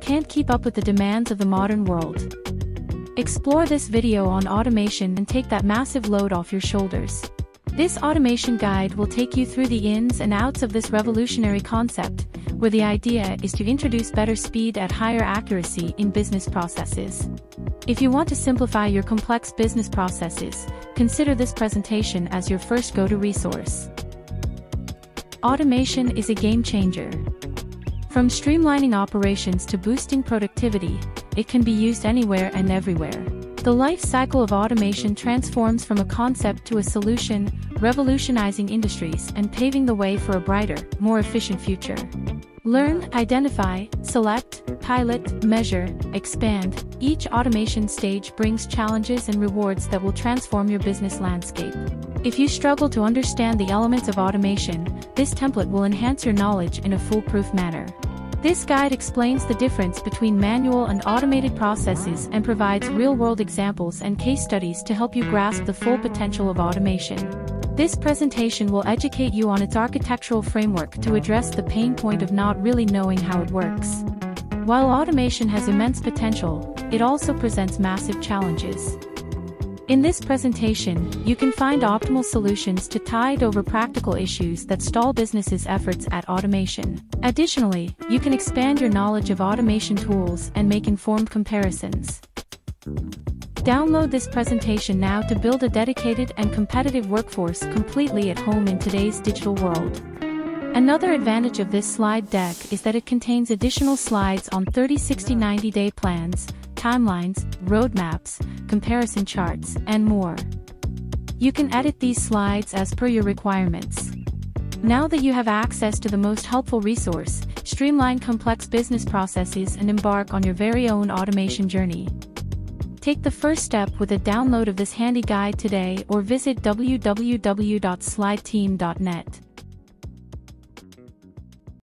can't keep up with the demands of the modern world. Explore this video on automation and take that massive load off your shoulders. This automation guide will take you through the ins and outs of this revolutionary concept, where the idea is to introduce better speed at higher accuracy in business processes. If you want to simplify your complex business processes, consider this presentation as your first go-to resource. Automation is a game changer. From streamlining operations to boosting productivity, it can be used anywhere and everywhere. The life cycle of automation transforms from a concept to a solution, revolutionizing industries and paving the way for a brighter, more efficient future. Learn, identify, select, pilot, measure, expand. Each automation stage brings challenges and rewards that will transform your business landscape. If you struggle to understand the elements of automation, this template will enhance your knowledge in a foolproof manner. This guide explains the difference between manual and automated processes and provides real-world examples and case studies to help you grasp the full potential of automation. This presentation will educate you on its architectural framework to address the pain point of not really knowing how it works. While automation has immense potential, it also presents massive challenges. In this presentation, you can find optimal solutions to tide over practical issues that stall businesses' efforts at automation. Additionally, you can expand your knowledge of automation tools and make informed comparisons. Download this presentation now to build a dedicated and competitive workforce completely at home in today's digital world. Another advantage of this slide deck is that it contains additional slides on 30, 60, 90-day plans, timelines, roadmaps, comparison charts, and more. You can edit these slides as per your requirements. Now that you have access to the most helpful resource, streamline complex business processes and embark on your very own automation journey. Take the first step with a download of this handy guide today or visit www.slideteam.net.